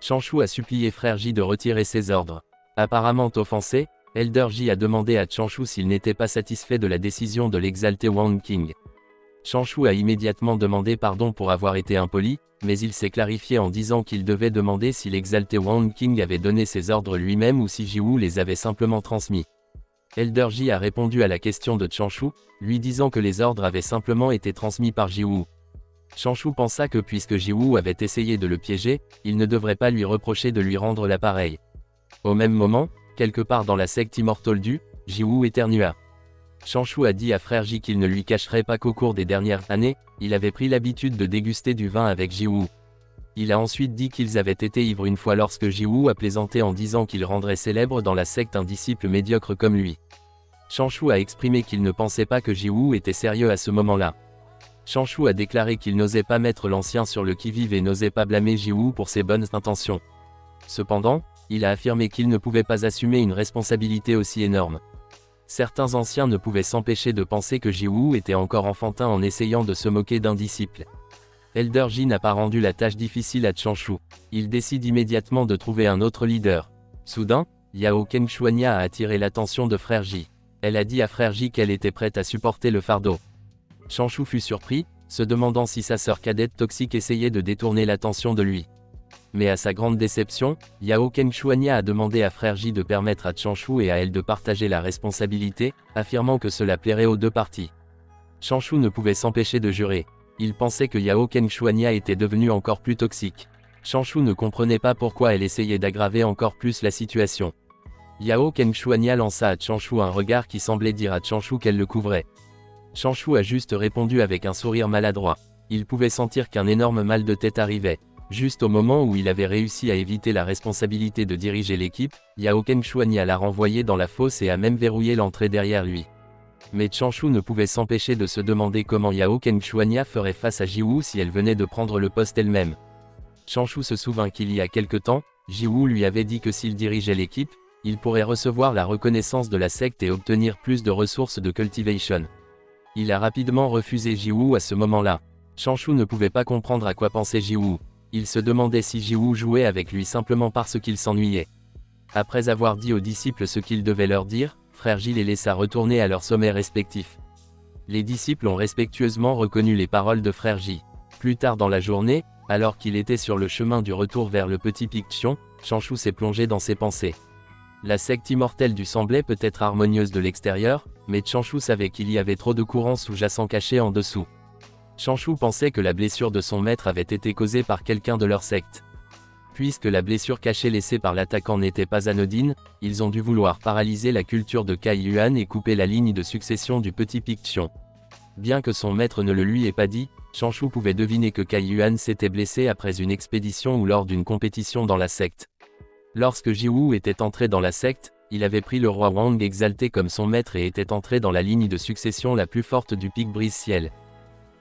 Chanshu a supplié Frère J de retirer ses ordres. Apparemment offensé, Elder J a demandé à Chanshu s'il n'était pas satisfait de la décision de l'exalté Wang King. Chanshu a immédiatement demandé pardon pour avoir été impoli, mais il s'est clarifié en disant qu'il devait demander si l'exalté Wang King avait donné ses ordres lui-même ou si Jiwoo les avait simplement transmis. Elder J a répondu à la question de Chanshu, lui disant que les ordres avaient simplement été transmis par Jiwoo. Chanshu pensa que puisque Jiwoo avait essayé de le piéger, il ne devrait pas lui reprocher de lui rendre l'appareil. Au même moment, quelque part dans la secte Immortal Du, Jiwoo éternua. Chanshu a dit à Frère J qu'il ne lui cacherait pas qu'au cours des dernières années, il avait pris l'habitude de déguster du vin avec Jiwoo. Il a ensuite dit qu'ils avaient été ivres une fois lorsque Jiwoo a plaisanté en disant qu'il rendrait célèbre dans la secte un disciple médiocre comme lui. Chanshu a exprimé qu'il ne pensait pas que Jiwoo était sérieux à ce moment-là. Chanshu a déclaré qu'il n'osait pas mettre l'ancien sur le qui-vive et n'osait pas blâmer Jiwoo pour ses bonnes intentions. Cependant, il a affirmé qu'il ne pouvait pas assumer une responsabilité aussi énorme. Certains anciens ne pouvaient s'empêcher de penser que Jiwoo était encore enfantin en essayant de se moquer d'un disciple. Elder J n'a pas rendu la tâche difficile à Chanshu. Il décide immédiatement de trouver un autre leader. Soudain, Yao Kengshuanya a attiré l'attention de Frère J. Elle a dit à Frère J qu'elle était prête à supporter le fardeau. Chanshu fut surpris, se demandant si sa sœur cadette toxique essayait de détourner l'attention de lui. Mais à sa grande déception, Yao Kengshuanya a demandé à Frère J de permettre à Chanshu et à elle de partager la responsabilité, affirmant que cela plairait aux deux parties. Chanshu ne pouvait s'empêcher de jurer. Il pensait que Yao Kengshuanya était devenue encore plus toxique. Chanshu ne comprenait pas pourquoi elle essayait d'aggraver encore plus la situation. Yao Kengshuanya lança à Chanshu un regard qui semblait dire à Chanshu qu'elle le couvrait. Chanshu a juste répondu avec un sourire maladroit. Il pouvait sentir qu'un énorme mal de tête arrivait. Juste au moment où il avait réussi à éviter la responsabilité de diriger l'équipe, Yao Kengshuanya l'a renvoyé dans la fosse et a même verrouillé l'entrée derrière lui. Mais Chanshu ne pouvait s'empêcher de se demander comment Yao Kengshuanya ferait face à Jiwoo si elle venait de prendre le poste elle-même. Chanshu se souvint qu'il y a quelque temps, Jiwoo lui avait dit que s'il dirigeait l'équipe, il pourrait recevoir la reconnaissance de la secte et obtenir plus de ressources de cultivation. Il a rapidement refusé Jiwoo à ce moment-là. Chanshu ne pouvait pas comprendre à quoi pensait Jiwoo. Il se demandait si Jiwoo jouait avec lui simplement parce qu'il s'ennuyait. Après avoir dit aux disciples ce qu'il devait leur dire, Frère J les laissa retourner à leurs sommets respectifs. Les disciples ont respectueusement reconnu les paroles de Frère J. Plus tard dans la journée, alors qu'il était sur le chemin du retour vers le petit pic Chion, Chanshu s'est plongé dans ses pensées. La secte immortelle du semblait peut-être harmonieuse de l'extérieur, mais Chanshu savait qu'il y avait trop de courants sous-jacents cachés en dessous. Chanshu pensait que la blessure de son maître avait été causée par quelqu'un de leur secte. Puisque la blessure cachée laissée par l'attaquant n'était pas anodine, ils ont dû vouloir paralyser la culture de Kai Yuan et couper la ligne de succession du petit pic Chion. Bien que son maître ne le lui ait pas dit, Chanshu pouvait deviner que Kai Yuan s'était blessé après une expédition ou lors d'une compétition dans la secte. Lorsque Jiwoo était entré dans la secte, il avait pris le roi Wang exalté comme son maître et était entré dans la ligne de succession la plus forte du pic Brise-Ciel.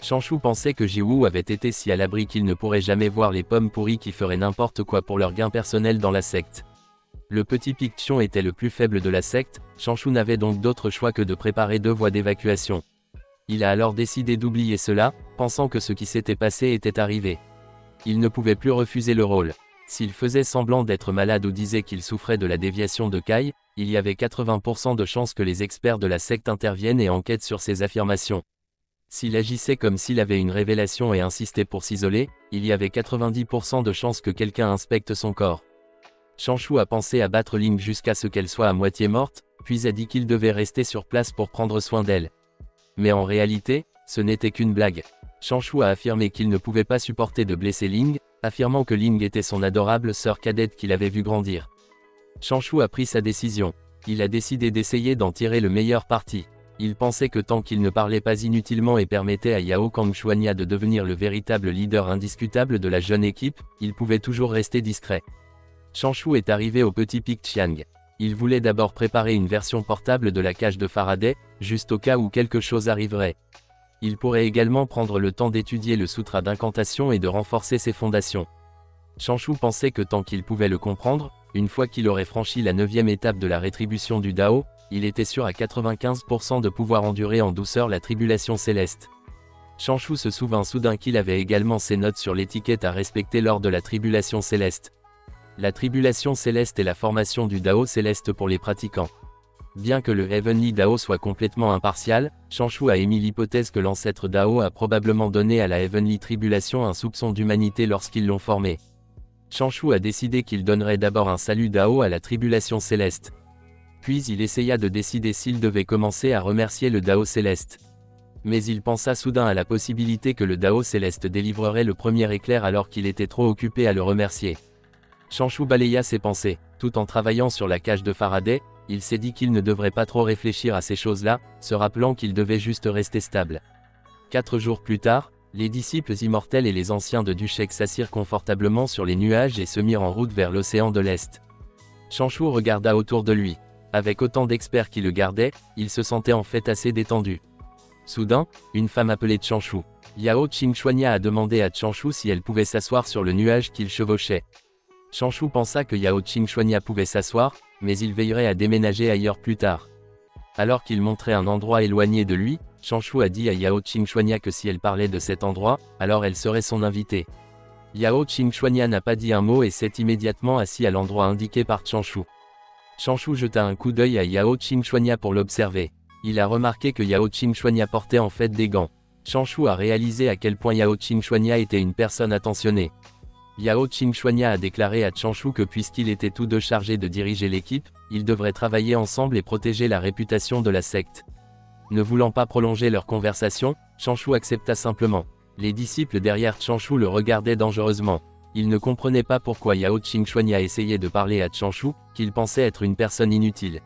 Chanshu pensait que Jiwoo avait été si à l'abri qu'il ne pourrait jamais voir les pommes pourries qui feraient n'importe quoi pour leur gain personnel dans la secte. Le petit pic Chion était le plus faible de la secte, Chanshu n'avait donc d'autre choix que de préparer 2 voies d'évacuation. Il a alors décidé d'oublier cela, pensant que ce qui s'était passé était arrivé. Il ne pouvait plus refuser le rôle. S'il faisait semblant d'être malade ou disait qu'il souffrait de la déviation de Kai, il y avait 80% de chances que les experts de la secte interviennent et enquêtent sur ses affirmations. S'il agissait comme s'il avait une révélation et insistait pour s'isoler, il y avait 90% de chances que quelqu'un inspecte son corps. Chanshu a pensé à battre Ling jusqu'à ce qu'elle soit à moitié morte, puis a dit qu'il devait rester sur place pour prendre soin d'elle. Mais en réalité, ce n'était qu'une blague. Chanshu a affirmé qu'il ne pouvait pas supporter de blesser Ling, affirmant que Ling était son adorable sœur cadette qu'il avait vu grandir. Chanshu a pris sa décision. Il a décidé d'essayer d'en tirer le meilleur parti. Il pensait que tant qu'il ne parlait pas inutilement et permettait à Yao Kengshuanya de devenir le véritable leader indiscutable de la jeune équipe, il pouvait toujours rester discret. Chanshu est arrivé au petit pic Chiang. Il voulait d'abord préparer une version portable de la cage de Faraday, juste au cas où quelque chose arriverait. Il pourrait également prendre le temps d'étudier le sutra d'incantation et de renforcer ses fondations. Chanshu pensait que tant qu'il pouvait le comprendre, une fois qu'il aurait franchi la 9e étape de la rétribution du Dao, il était sûr à 95% de pouvoir endurer en douceur la tribulation céleste. Chanshu se souvint soudain qu'il avait également ses notes sur l'étiquette à respecter lors de la tribulation céleste. La tribulation céleste est la formation du Dao céleste pour les pratiquants. Bien que le Heavenly Dao soit complètement impartial, Chanshu a émis l'hypothèse que l'ancêtre Dao a probablement donné à la Heavenly Tribulation un soupçon d'humanité lorsqu'ils l'ont formé. Chanshu a décidé qu'il donnerait d'abord un salut Dao à la tribulation céleste. Puis il essaya de décider s'il devait commencer à remercier le Dao céleste. Mais il pensa soudain à la possibilité que le Dao céleste délivrerait le premier éclair alors qu'il était trop occupé à le remercier. Chanshu balaya ses pensées. Tout en travaillant sur la cage de Faraday, il s'est dit qu'il ne devrait pas trop réfléchir à ces choses-là, se rappelant qu'il devait juste rester stable. 4 jours plus tard, les disciples immortels et les anciens de Dushek s'assirent confortablement sur les nuages et se mirent en route vers l'océan de l'Est. Chanshu regarda autour de lui. Avec autant d'experts qui le gardaient, il se sentait en fait assez détendu. Soudain, une femme appelée Chanshu. Yao Qingxuanya a demandé à Chanshu si elle pouvait s'asseoir sur le nuage qu'il chevauchait. Chanshu pensa que Yao Qingxuanya pouvait s'asseoir, mais il veillerait à déménager ailleurs plus tard. Alors qu'il montrait un endroit éloigné de lui, Chanshu a dit à Yao Qingxuanya que si elle parlait de cet endroit, alors elle serait son invitée. Yao Qingxuanya n'a pas dit un mot et s'est immédiatement assis à l'endroit indiqué par Chanshu. Chanshu jeta un coup d'œil à Yao Qingxuanya pour l'observer. Il a remarqué que Yao Qingxuanya portait en fait des gants. Chanshu a réalisé à quel point Yao Qingxuanya était une personne attentionnée. Yao Qingxuanya a déclaré à Chanshu que puisqu'ils étaient tous deux chargés de diriger l'équipe, ils devraient travailler ensemble et protéger la réputation de la secte. Ne voulant pas prolonger leur conversation, Chanshu accepta simplement. Les disciples derrière Chanshu le regardaient dangereusement. Ils ne comprenaient pas pourquoi Yao Qingxuanya essayait de parler à Chanshu, qu'il pensait être une personne inutile.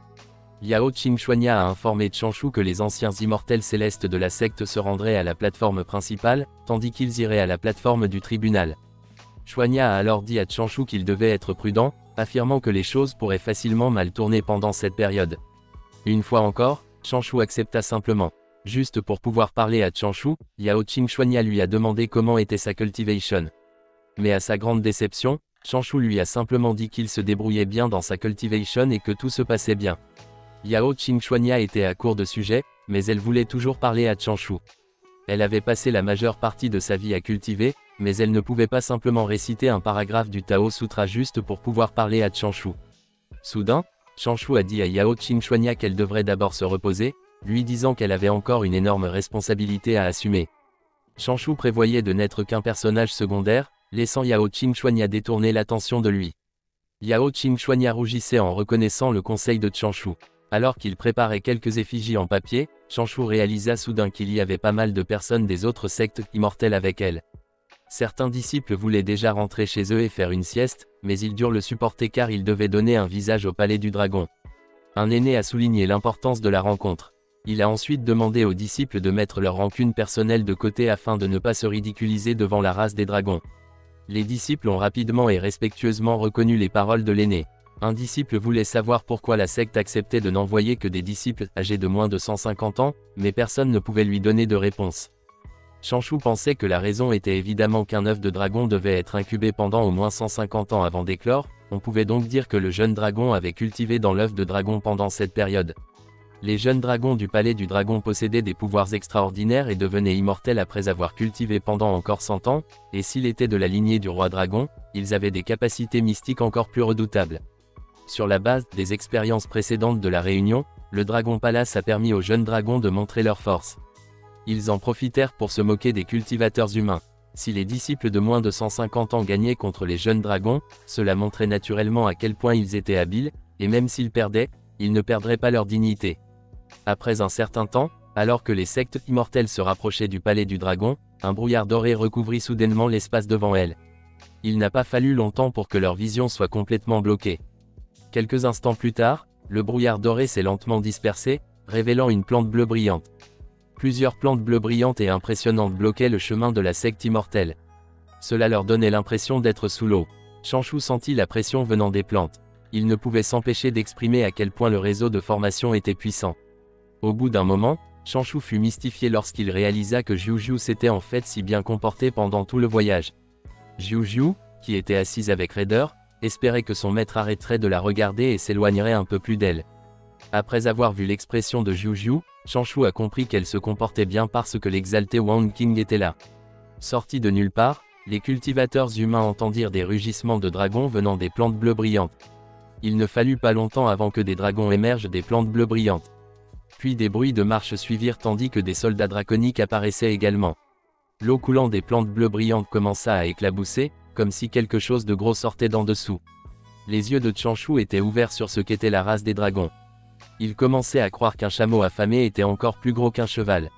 Yao Qingxuanya a informé Chanshu que les anciens immortels célestes de la secte se rendraient à la plateforme principale, tandis qu'ils iraient à la plateforme du tribunal. Xuanya a alors dit à Chanshu qu'il devait être prudent, affirmant que les choses pourraient facilement mal tourner pendant cette période. Une fois encore, Chanshu accepta simplement. Juste pour pouvoir parler à Chanshu, Yao Qingxuanya lui a demandé comment était sa cultivation. Mais à sa grande déception, Chanshu lui a simplement dit qu'il se débrouillait bien dans sa cultivation et que tout se passait bien. Yao Qingxuanya était à court de sujets, mais elle voulait toujours parler à Chanshu. Elle avait passé la majeure partie de sa vie à cultiver, mais elle ne pouvait pas simplement réciter un paragraphe du Tao Sutra juste pour pouvoir parler à Chanshu. Soudain, Chanshu a dit à Yao Qingxuanya qu'elle devrait d'abord se reposer, lui disant qu'elle avait encore une énorme responsabilité à assumer. Chanshu prévoyait de n'être qu'un personnage secondaire, laissant Yao Qingxuanya détourner l'attention de lui. Yao Qingxuanya rougissait en reconnaissant le conseil de Chanshu. Alors qu'il préparait quelques effigies en papier, Chanshu réalisa soudain qu'il y avait pas mal de personnes des autres sectes immortelles avec elle. Certains disciples voulaient déjà rentrer chez eux et faire une sieste, mais ils durent le supporter car ils devaient donner un visage au palais du dragon. Un aîné a souligné l'importance de la rencontre. Il a ensuite demandé aux disciples de mettre leur rancune personnelle de côté afin de ne pas se ridiculiser devant la race des dragons. Les disciples ont rapidement et respectueusement reconnu les paroles de l'aîné. Un disciple voulait savoir pourquoi la secte acceptait de n'envoyer que des disciples âgés de moins de 150 ans, mais personne ne pouvait lui donner de réponse. Chanshu pensait que la raison était évidemment qu'un œuf de dragon devait être incubé pendant au moins 150 ans avant d'éclore, on pouvait donc dire que le jeune dragon avait cultivé dans l'œuf de dragon pendant cette période. Les jeunes dragons du palais du dragon possédaient des pouvoirs extraordinaires et devenaient immortels après avoir cultivé pendant encore 100 ans, et s'il était de la lignée du roi dragon, ils avaient des capacités mystiques encore plus redoutables. Sur la base des expériences précédentes de la réunion, le Dragon Palace a permis aux jeunes dragons de montrer leur force. Ils en profitèrent pour se moquer des cultivateurs humains. Si les disciples de moins de 150 ans gagnaient contre les jeunes dragons, cela montrait naturellement à quel point ils étaient habiles, et même s'ils perdaient, ils ne perdraient pas leur dignité. Après un certain temps, alors que les sectes immortelles se rapprochaient du palais du dragon, un brouillard doré recouvrit soudainement l'espace devant elles. Il n'a pas fallu longtemps pour que leur vision soit complètement bloquée. Quelques instants plus tard, le brouillard doré s'est lentement dispersé, révélant une plante bleue brillante. Plusieurs plantes bleues brillantes et impressionnantes bloquaient le chemin de la secte immortelle. Cela leur donnait l'impression d'être sous l'eau. Chanshu sentit la pression venant des plantes. Il ne pouvait s'empêcher d'exprimer à quel point le réseau de formation était puissant. Au bout d'un moment, Chanshu fut mystifié lorsqu'il réalisa que Jiujiu s'était en fait si bien comporté pendant tout le voyage. Jiujiu, qui était assise avec raideur, espérait que son maître arrêterait de la regarder et s'éloignerait un peu plus d'elle. Après avoir vu l'expression de Jiujiu, Chanshu a compris qu'elle se comportait bien parce que l'exalté Wang Qing était là. Sorti de nulle part, Les cultivateurs humains entendirent des rugissements de dragons venant des plantes bleues brillantes. Il ne fallut pas longtemps avant que des dragons émergent des plantes bleues brillantes. Puis des bruits de marche suivirent tandis que des soldats draconiques apparaissaient également. L'eau coulant des plantes bleues brillantes commença à éclabousser, comme si quelque chose de gros sortait d'en dessous. Les yeux de Chanshu étaient ouverts sur ce qu'était la race des dragons. Il commençait à croire qu'un chameau affamé était encore plus gros qu'un cheval.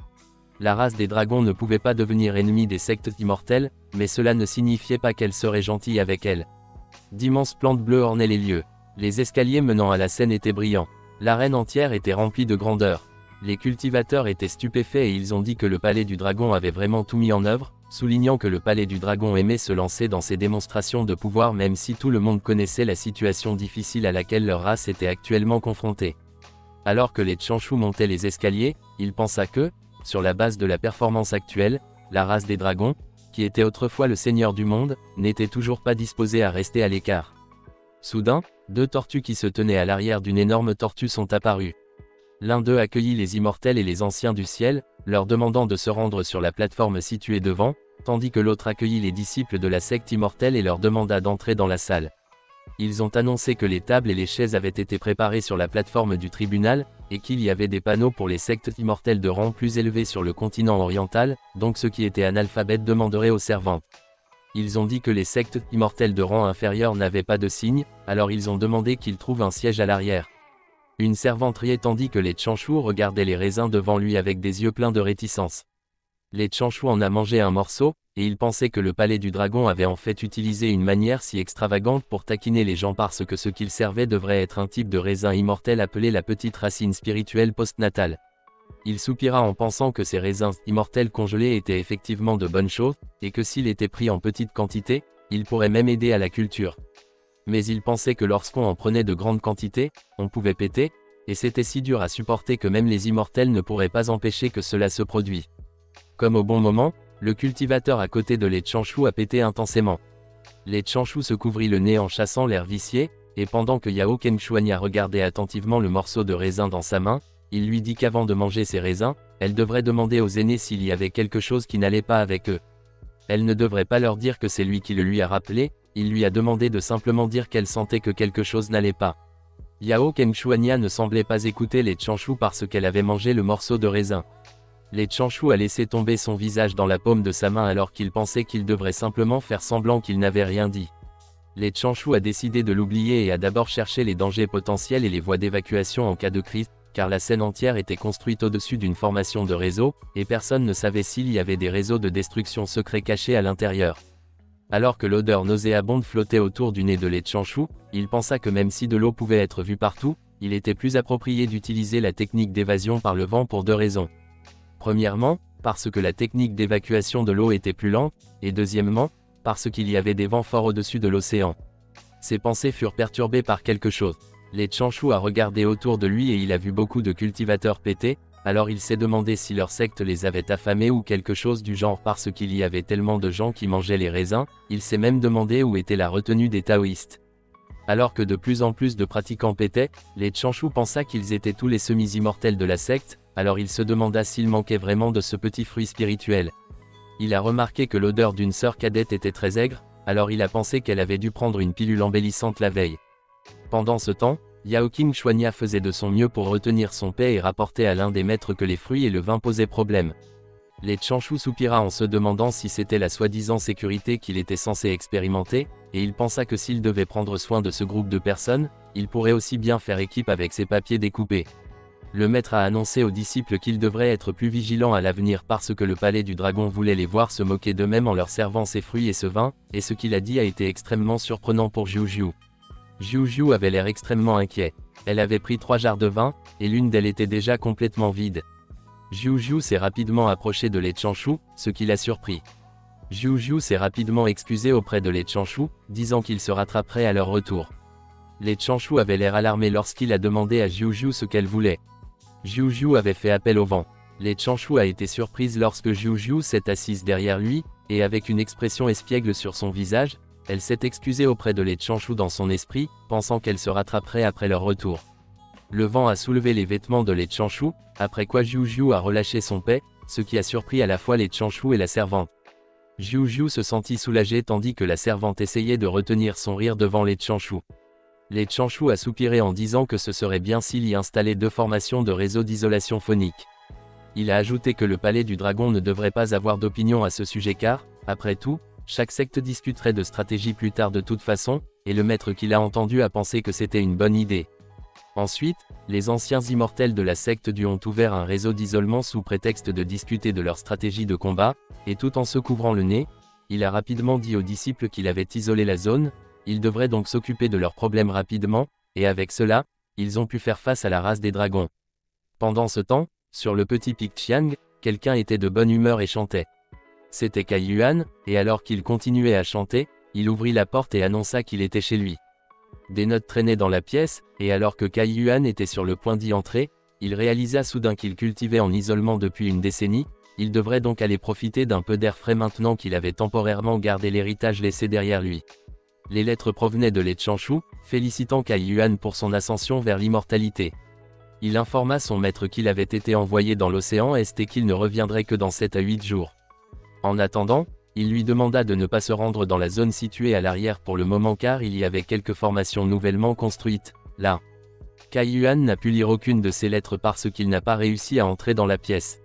La race des dragons ne pouvait pas devenir ennemie des sectes immortelles, mais cela ne signifiait pas qu'elle serait gentille avec elle. D'immenses plantes bleues ornaient les lieux. Les escaliers menant à la scène étaient brillants. L'arène entière était remplie de grandeur. Les cultivateurs étaient stupéfaits et ils ont dit que le palais du dragon avait vraiment tout mis en œuvre, soulignant que le palais du dragon aimait se lancer dans ses démonstrations de pouvoir même si tout le monde connaissait la situation difficile à laquelle leur race était actuellement confrontée. Alors que les Chanshu montaient les escaliers, il pensa que, sur la base de la performance actuelle, la race des dragons, qui était autrefois le seigneur du monde, n'était toujours pas disposée à rester à l'écart. Soudain, deux tortues qui se tenaient à l'arrière d'une énorme tortue sont apparues. L'un d'eux accueillit les immortels et les anciens du ciel, leur demandant de se rendre sur la plateforme située devant, tandis que l'autre accueillit les disciples de la secte immortelle et leur demanda d'entrer dans la salle. Ils ont annoncé que les tables et les chaises avaient été préparées sur la plateforme du tribunal, et qu'il y avait des panneaux pour les sectes immortelles de rang plus élevé sur le continent oriental, donc ceux qui étaient analphabètes demanderaient aux servantes. Ils ont dit que les sectes immortelles de rang inférieur n'avaient pas de signe, alors ils ont demandé qu'ils trouvent un siège à l'arrière. Une servante riait tandis que les Chanshu regardaient les raisins devant lui avec des yeux pleins de réticence. Les Chanshu en a mangé un morceau, et il pensait que le palais du dragon avait en fait utilisé une manière si extravagante pour taquiner les gens parce que ce qu'il servait devrait être un type de raisin immortel appelé la petite racine spirituelle postnatale. Il soupira en pensant que ces raisins immortels congelés étaient effectivement de bonnes choses, et que s'il était pris en petite quantité, il pourrait même aider à la culture. Mais il pensait que lorsqu'on en prenait de grandes quantités, on pouvait péter, et c'était si dur à supporter que même les immortels ne pourraient pas empêcher que cela se produise. Comme au bon moment, le cultivateur à côté de les Chanshu a pété intensément. Les Chanshu se couvrit le nez en chassant l'air vicié, et pendant que Yao Kengshuanya regardait attentivement le morceau de raisin dans sa main, il lui dit qu'avant de manger ces raisins, elle devrait demander aux aînés s'il y avait quelque chose qui n'allait pas avec eux. Elle ne devrait pas leur dire que c'est lui qui le lui a rappelé, il lui a demandé de simplement dire qu'elle sentait que quelque chose n'allait pas. Yao Kengshuanya ne semblait pas écouter les Chanshu parce qu'elle avait mangé le morceau de raisin. Les Chanshu a laissé tomber son visage dans la paume de sa main alors qu'il pensait qu'il devrait simplement faire semblant qu'il n'avait rien dit. Les Chanshu a décidé de l'oublier et a d'abord cherché les dangers potentiels et les voies d'évacuation en cas de crise, car la scène entière était construite au-dessus d'une formation de réseaux, et personne ne savait s'il y avait des réseaux de destruction secrets cachés à l'intérieur. Alors que l'odeur nauséabonde flottait autour du nez de les Chanshu, il pensa que même si de l'eau pouvait être vue partout, il était plus approprié d'utiliser la technique d'évasion par le vent pour deux raisons. Premièrement, parce que la technique d'évacuation de l'eau était plus lente, et deuxièmement, parce qu'il y avait des vents forts au-dessus de l'océan. Ses pensées furent perturbées par quelque chose. Les Chanshu a regardé autour de lui et il a vu beaucoup de cultivateurs péter, alors il s'est demandé si leur secte les avait affamés ou quelque chose du genre parce qu'il y avait tellement de gens qui mangeaient les raisins, il s'est même demandé où était la retenue des taoïstes. Alors que de plus en plus de pratiquants pétaient, les Chanshu pensa qu'ils étaient tous les semi-immortels de la secte, alors il se demanda s'il manquait vraiment de ce petit fruit spirituel. Il a remarqué que l'odeur d'une sœur cadette était très aigre, alors il a pensé qu'elle avait dû prendre une pilule embellissante la veille. Pendant ce temps, Yao Kengshuanya faisait de son mieux pour retenir son paix et rapporter à l'un des maîtres que les fruits et le vin posaient problème. Les Chanshu soupira en se demandant si c'était la soi-disant sécurité qu'il était censé expérimenter, et il pensa que s'il devait prendre soin de ce groupe de personnes, il pourrait aussi bien faire équipe avec ses papiers découpés. Le maître a annoncé aux disciples qu'ils devraient être plus vigilants à l'avenir parce que le palais du dragon voulait les voir se moquer d'eux-mêmes en leur servant ces fruits et ce vin, et ce qu'il a dit a été extrêmement surprenant pour Jiujiu. Jiujiu avait l'air extrêmement inquiet. Elle avait pris 3 jarres de vin, et l'une d'elles était déjà complètement vide. Jiujiu s'est rapidement approché de les Chanshu, ce qui l'a surpris. Jiujiu s'est rapidement excusé auprès de les Chanshu, disant qu'il se rattraperait à leur retour. Les Chanshu avaient l'air alarmés lorsqu'il a demandé à Jiujiu ce qu'elle voulait. Jiujiu avait fait appel au vent. Les Chanshu a été surprise lorsque Jiujiu s'est assise derrière lui, et avec une expression espiègle sur son visage, elle s'est excusée auprès de les Chanshu dans son esprit, pensant qu'elle se rattraperait après leur retour. Le vent a soulevé les vêtements de les Chanshu, après quoi Jiujiu a relâché son paix, ce qui a surpris à la fois les Chanshu et la servante. Jiu se sentit soulagé tandis que la servante essayait de retenir son rire devant Lê Chanshu. Lê Chanshu a soupiré en disant que ce serait bien s'il y installait 2 formations de réseau d'isolation phonique. Il a ajouté que le palais du dragon ne devrait pas avoir d'opinion à ce sujet car, après tout, chaque secte discuterait de stratégie plus tard de toute façon, et le maître qui l'a entendu a pensé que c'était une bonne idée. Ensuite, les anciens immortels de la secte du ont ouvert un réseau d'isolement sous prétexte de discuter de leur stratégie de combat, et tout en se couvrant le nez, il a rapidement dit aux disciples qu'il avait isolé la zone, ils devraient donc s'occuper de leurs problèmes rapidement, et avec cela, ils ont pu faire face à la race des dragons. Pendant ce temps, sur le petit pic Chiang, quelqu'un était de bonne humeur et chantait. C'était Kai Yuan, et alors qu'il continuait à chanter, il ouvrit la porte et annonça qu'il était chez lui. Des notes traînaient dans la pièce, et alors que Kai Yuan était sur le point d'y entrer, il réalisa soudain qu'il cultivait en isolement depuis une décennie, il devrait donc aller profiter d'un peu d'air frais maintenant qu'il avait temporairement gardé l'héritage laissé derrière lui. Les lettres provenaient de Lê Chanshu, félicitant Kai Yuan pour son ascension vers l'immortalité. Il informa son maître qu'il avait été envoyé dans l'océan Est et qu'il ne reviendrait que dans 7 à 8 jours. En attendant, il lui demanda de ne pas se rendre dans la zone située à l'arrière pour le moment car il y avait quelques formations nouvellement construites, là. Kai Yuan n'a pu lire aucune de ces lettres parce qu'il n'a pas réussi à entrer dans la pièce.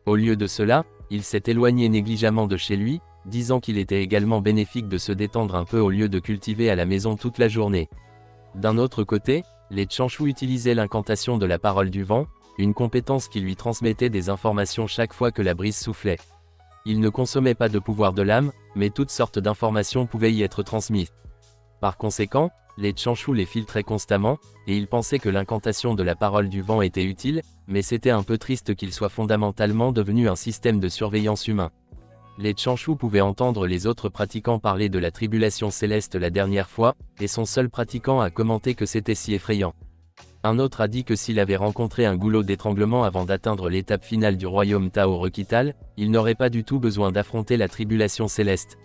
Au lieu de cela, il s'est éloigné négligemment de chez lui, disant qu'il était également bénéfique de se détendre un peu au lieu de cultiver à la maison toute la journée. D'un autre côté, Lê Chanshu utilisait l'incantation de la parole du vent, une compétence qui lui transmettait des informations chaque fois que la brise soufflait. Il ne consommait pas de pouvoir de l'âme, mais toutes sortes d'informations pouvaient y être transmises. Par conséquent, Lê Chanshu les filtrait constamment, et il pensait que l'incantation de la parole du vent était utile, mais c'était un peu triste qu'il soit fondamentalement devenu un système de surveillance humain. Lê Chanshu pouvait entendre les autres pratiquants parler de la tribulation céleste la dernière fois, et son seul pratiquant a commenté que c'était si effrayant. Un autre a dit que s'il avait rencontré un goulot d'étranglement avant d'atteindre l'étape finale du royaume Tao Requital, il n'aurait pas du tout besoin d'affronter la tribulation céleste.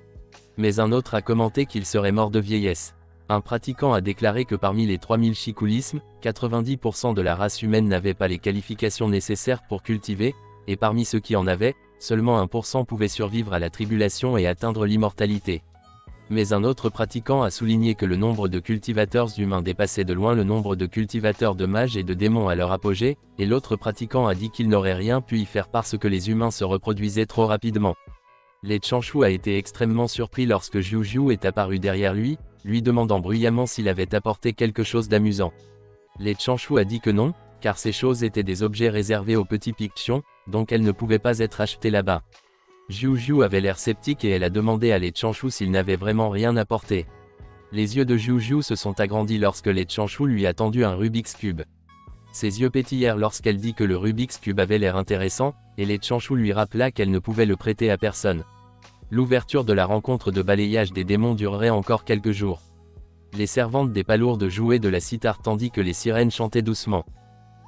Mais un autre a commenté qu'il serait mort de vieillesse. Un pratiquant a déclaré que parmi les 3000 chikulismes, 90% de la race humaine n'avait pas les qualifications nécessaires pour cultiver, et parmi ceux qui en avaient, seulement 1% pouvaient survivre à la tribulation et atteindre l'immortalité. Mais un autre pratiquant a souligné que le nombre de cultivateurs humains dépassait de loin le nombre de cultivateurs de mages et de démons à leur apogée, et l'autre pratiquant a dit qu'il n'aurait rien pu y faire parce que les humains se reproduisaient trop rapidement. Lê Chanshu a été extrêmement surpris lorsque Jiu est apparu derrière lui, lui demandant bruyamment s'il avait apporté quelque chose d'amusant. Lê Chanshu a dit que non, car ces choses étaient des objets réservés aux petits Pictions, donc elles ne pouvaient pas être achetées là-bas. Jiu avait l'air sceptique et elle a demandé à Lê Chanshu s'il n'avait vraiment rien apporté. Les yeux de Jiu se sont agrandis lorsque Lê Chanshu lui a tendu un Rubik's Cube. Ses yeux pétillèrent lorsqu'elle dit que le Rubik's Cube avait l'air intéressant, et Lê Chanshu lui rappela qu'elle ne pouvait le prêter à personne. L'ouverture de la rencontre de balayage des démons durerait encore quelques jours. Les servantes des palourdes jouaient de la cithare tandis que les sirènes chantaient doucement.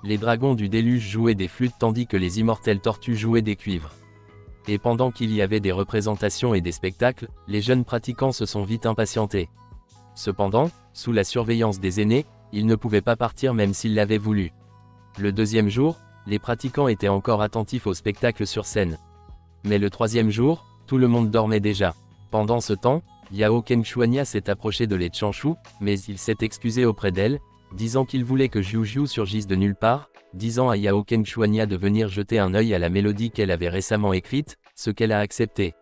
Les dragons du déluge jouaient des flûtes tandis que les immortelles tortues jouaient des cuivres. Et pendant qu'il y avait des représentations et des spectacles, les jeunes pratiquants se sont vite impatientés. Cependant, sous la surveillance des aînés, ils ne pouvaient pas partir même s'ils l'avaient voulu. Le deuxième jour, les pratiquants étaient encore attentifs au spectacle sur scène. Mais le troisième jour, tout le monde dormait déjà. Pendant ce temps, Yao Kengshuanya s'est approché de Lê Chanshu, mais il s'est excusé auprès d'elle, disant qu'il voulait que Jiu surgisse de nulle part, disant à Yao Kengshuanya de venir jeter un œil à la mélodie qu'elle avait récemment écrite, ce qu'elle a accepté.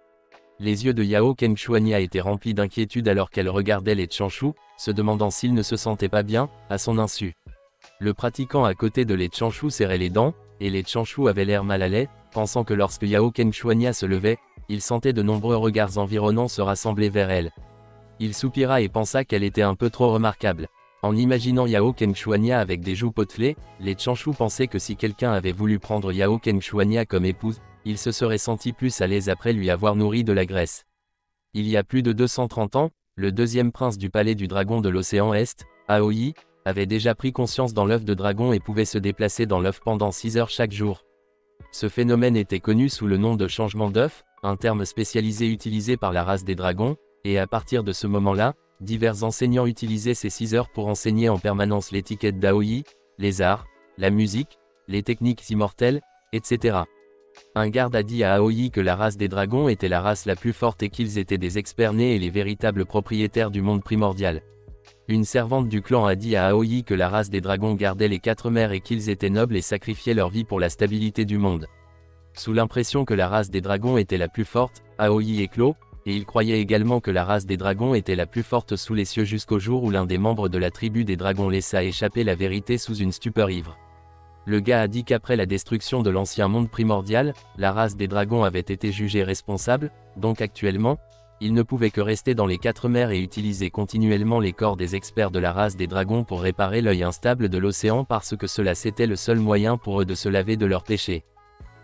Les yeux de Yao Kengshuanya étaient remplis d'inquiétude alors qu'elle regardait Lê Chanshu, se demandant s'il ne se sentait pas bien, à son insu. Le pratiquant à côté de Lê Chanshu serrait les dents, et Lê Chanshu avait l'air mal à l'aise, pensant que lorsque Yao Kengshuanya se levait, il sentait de nombreux regards environnants se rassembler vers elle. Il soupira et pensa qu'elle était un peu trop remarquable. En imaginant Yao Kengshuanya avec des joues potelées, Lê Chanshu pensait que si quelqu'un avait voulu prendre Yao Kengshuanya comme épouse, il se serait senti plus à l'aise après lui avoir nourri de la graisse. Il y a plus de 230 ans, le deuxième prince du palais du dragon de l'océan Est, Aoi, avait déjà pris conscience dans l'œuf de dragon et pouvait se déplacer dans l'œuf pendant 6 heures chaque jour. Ce phénomène était connu sous le nom de changement d'œuf, un terme spécialisé utilisé par la race des dragons, et à partir de ce moment-là, divers enseignants utilisaient ces 6 heures pour enseigner en permanence l'étiquette d'Aoi, les arts, la musique, les techniques immortelles, etc. Un garde a dit à Aoi que la race des dragons était la race la plus forte et qu'ils étaient des experts nés et les véritables propriétaires du monde primordial. Une servante du clan a dit à Aoi que la race des dragons gardait les 4 mers et qu'ils étaient nobles et sacrifiaient leur vie pour la stabilité du monde. Sous l'impression que la race des dragons était la plus forte, Aoi éclot, et il croyait également que la race des dragons était la plus forte sous les cieux jusqu'au jour où l'un des membres de la tribu des dragons laissa échapper la vérité sous une stupeur ivre. Le gars a dit qu'après la destruction de l'ancien monde primordial, la race des dragons avait été jugée responsable, donc actuellement, il ne pouvait que rester dans les 4 mers et utiliser continuellement les corps des experts de la race des dragons pour réparer l'œil instable de l'océan parce que cela c'était le seul moyen pour eux de se laver de leurs péchés.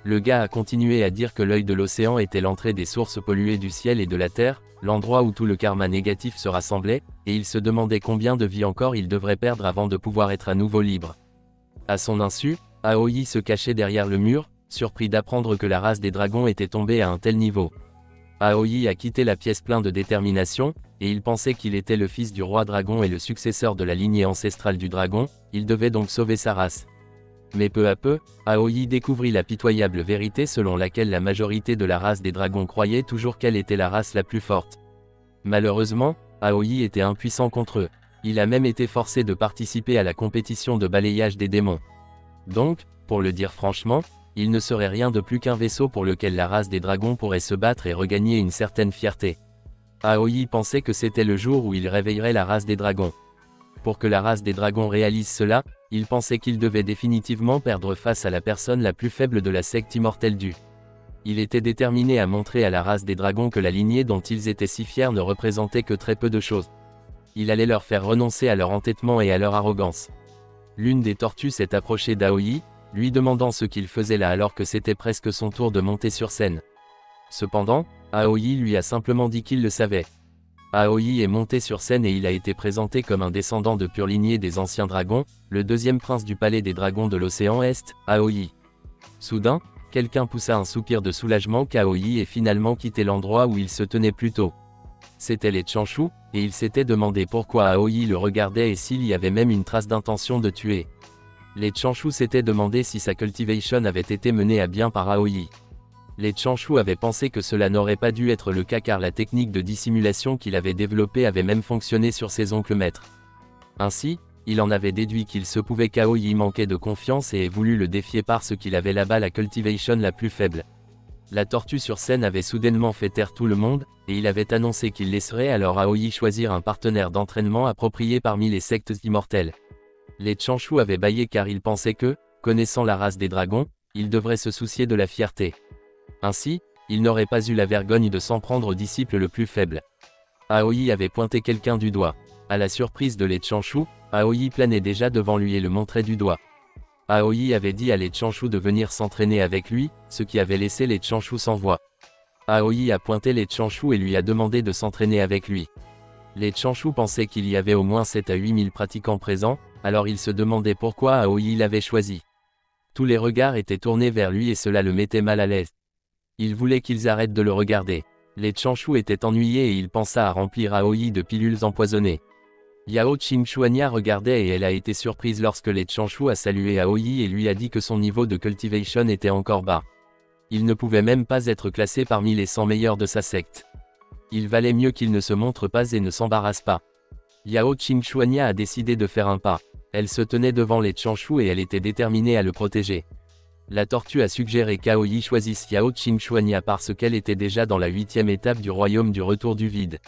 Le gars a continué à dire que l'œil de l'océan était l'entrée des sources polluées du ciel et de la terre, l'endroit où tout le karma négatif se rassemblait, et il se demandait combien de vies encore il devrait perdre avant de pouvoir être à nouveau libre. À son insu, Aoi se cachait derrière le mur, surpris d'apprendre que la race des dragons était tombée à un tel niveau. Aoi a quitté la pièce plein de détermination, et il pensait qu'il était le fils du roi dragon et le successeur de la lignée ancestrale du dragon, il devait donc sauver sa race. Mais peu à peu, Aoi découvrit la pitoyable vérité selon laquelle la majorité de la race des dragons croyait toujours qu'elle était la race la plus forte. Malheureusement, Aoi était impuissant contre eux. Il a même été forcé de participer à la compétition de balayage des démons. Donc, pour le dire franchement, il ne serait rien de plus qu'un vaisseau pour lequel la race des dragons pourrait se battre et regagner une certaine fierté. Aoi pensait que c'était le jour où il réveillerait la race des dragons. Pour que la race des dragons réalise cela, il pensait qu'il devait définitivement perdre face à la personne la plus faible de la secte immortelle du. Il était déterminé à montrer à la race des dragons que la lignée dont ils étaient si fiers ne représentait que très peu de choses. Il allait leur faire renoncer à leur entêtement et à leur arrogance. L'une des tortues s'est approchée d'Aoi, lui demandant ce qu'il faisait là alors que c'était presque son tour de monter sur scène. Cependant, Aoi lui a simplement dit qu'il le savait. Aoi est monté sur scène et il a été présenté comme un descendant de pure lignée des anciens dragons, le deuxième prince du palais des dragons de l'océan Est, Aoi. Soudain, quelqu'un poussa un soupir de soulagement qu'Aoi ait finalement quitté l'endroit où il se tenait plus tôt. C'était les Chanshu, et il s'était demandé pourquoi Aoi le regardait et s'il y avait même une trace d'intention de tuer. Les Chanshu s'étaient demandé si sa cultivation avait été menée à bien par Aoi. Les Chanshu avaient pensé que cela n'aurait pas dû être le cas car la technique de dissimulation qu'il avait développée avait même fonctionné sur ses oncles maîtres. Ainsi, il en avait déduit qu'il se pouvait qu'Aoi manquait de confiance et ait voulu le défier parce qu'il avait là-bas la cultivation la plus faible. La tortue sur scène avait soudainement fait taire tout le monde, et il avait annoncé qu'il laisserait alors Aoi choisir un partenaire d'entraînement approprié parmi les sectes immortelles. Les Chanshu avaient bâillé car ils pensaient que, connaissant la race des dragons, ils devraient se soucier de la fierté. Ainsi, il n'aurait pas eu la vergogne de s'en prendre au disciple le plus faible. Aoi avait pointé quelqu'un du doigt. À la surprise de les Chanshu, Aoi planait déjà devant lui et le montrait du doigt. Aoi avait dit à les Chanshu de venir s'entraîner avec lui, ce qui avait laissé les Chanshu sans voix. Aoi a pointé les Chanshu et lui a demandé de s'entraîner avec lui. Les Chanshu pensaient qu'il y avait au moins 7 à 8 000 pratiquants présents, alors ils se demandaient pourquoi Aoi l'avait choisi. Tous les regards étaient tournés vers lui et cela le mettait mal à l'aise. Il voulait qu'ils arrêtent de le regarder. Les Chanshu étaient ennuyés et il pensa à remplir Aoi de pilules empoisonnées. Yao Qingxuanya regardait et elle a été surprise lorsque les Chanshu a salué Aoi et lui a dit que son niveau de cultivation était encore bas. Il ne pouvait même pas être classé parmi les 100 meilleurs de sa secte. Il valait mieux qu'il ne se montre pas et ne s'embarrasse pas. Yao Qingxuanya a décidé de faire un pas. Elle se tenait devant les Chanshu et elle était déterminée à le protéger. La tortue a suggéré qu'Aoi choisisse Yao Qingxuanya parce qu'elle était déjà dans la 8e étape du royaume du retour du vide.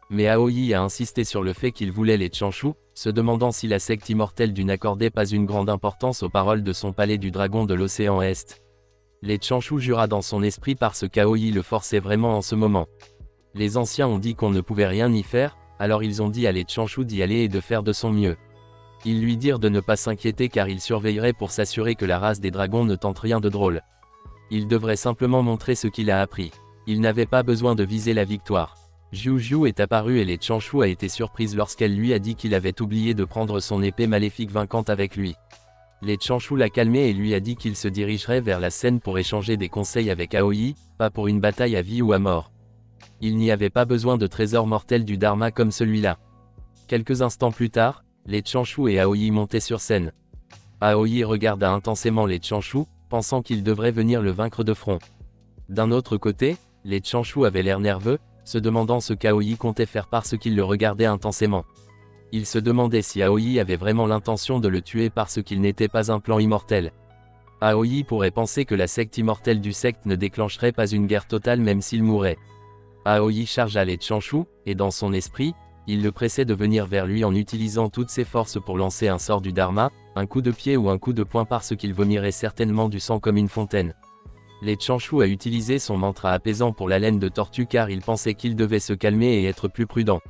Mais Aoi a insisté sur le fait qu'il voulait les Chanshu, se demandant si la secte immortelle du n'accordait pas une grande importance aux paroles de son palais du dragon de l'océan Est. Les Chanshu jura dans son esprit parce qu'Aoi le forçait vraiment en ce moment. Les anciens ont dit qu'on ne pouvait rien y faire, alors ils ont dit à les Chanshu d'y aller et de faire de son mieux. Ils lui dirent de ne pas s'inquiéter car il surveillerait pour s'assurer que la race des dragons ne tente rien de drôle. Il devrait simplement montrer ce qu'il a appris. Il n'avait pas besoin de viser la victoire. Jiu est apparu et les Chanshu a été surprise lorsqu'elle lui a dit qu'il avait oublié de prendre son épée maléfique vaincante avec lui. Les Chanshu l'a calmé et lui a dit qu'il se dirigerait vers la scène pour échanger des conseils avec Aoi, pas pour une bataille à vie ou à mort. Il n'y avait pas besoin de trésor mortel du Dharma comme celui-là. Quelques instants plus tard, les Chanshu et Aoi montaient sur scène. Aoi regarda intensément les Chanshu, pensant qu'il devrait venir le vaincre de front. D'un autre côté, les Chanshu avaient l'air nerveux, se demandant ce qu'Aoi comptait faire parce qu'ils le regardaient intensément. Ils se demandaient si Aoi avait vraiment l'intention de le tuer parce qu'il n'était pas un plan immortel. Aoi pourrait penser que la secte immortelle du secte ne déclencherait pas une guerre totale même s'il mourait. Aoi chargea les Chanshu, et dans son esprit, il le pressait de venir vers lui en utilisant toutes ses forces pour lancer un sort du Dharma, un coup de pied ou un coup de poing parce qu'il vomirait certainement du sang comme une fontaine. Les Chanshu a utilisé son mantra apaisant pour la laine de tortue car il pensait qu'il devait se calmer et être plus prudent.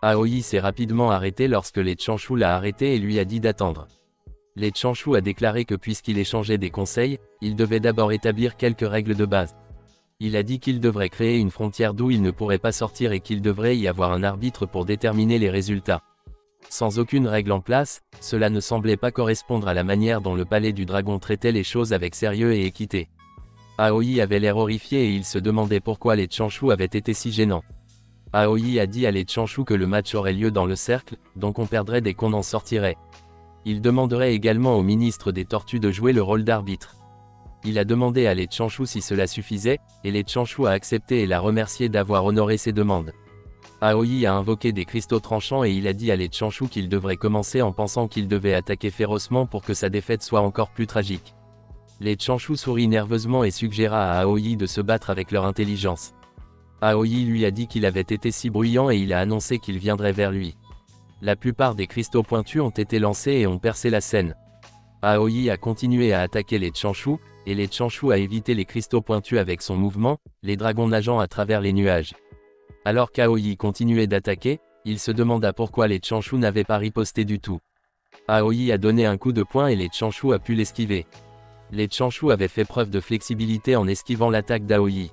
Aoi s'est rapidement arrêté lorsque les Chanshu l'a arrêté et lui a dit d'attendre. Les Chanshu a déclaré que puisqu'il échangeait des conseils, il devait d'abord établir quelques règles de base. Il a dit qu'il devrait créer une frontière d'où il ne pourrait pas sortir et qu'il devrait y avoir un arbitre pour déterminer les résultats. Sans aucune règle en place, cela ne semblait pas correspondre à la manière dont le palais du dragon traitait les choses avec sérieux et équité. Aoi avait l'air horrifié et il se demandait pourquoi les Chanshu avaient été si gênants. Aoi a dit à les Chanshu que le match aurait lieu dans le cercle, donc on perdrait dès qu'on en sortirait. Il demanderait également au ministre des Tortues de jouer le rôle d'arbitre. Il a demandé à les Chanshu si cela suffisait, et les Chanshu a accepté et l'a remercié d'avoir honoré ses demandes. Aoi a invoqué des cristaux tranchants et il a dit à les Chanshu qu'il devrait commencer en pensant qu'il devait attaquer férocement pour que sa défaite soit encore plus tragique. Les Chanshu sourit nerveusement et suggéra à Aoi de se battre avec leur intelligence. Aoi lui a dit qu'il avait été si bruyant et il a annoncé qu'il viendrait vers lui. La plupart des cristaux pointus ont été lancés et ont percé la scène. Aoi a continué à attaquer les Chanshu, et les Chanshu a évité les cristaux pointus avec son mouvement, les dragons nageant à travers les nuages. Alors qu'Aoi continuait d'attaquer, il se demanda pourquoi les Chanshu n'avaient pas riposté du tout. Aoi a donné un coup de poing et les Chanshu a pu l'esquiver. Les Chanshu avaient fait preuve de flexibilité en esquivant l'attaque d'Aoi.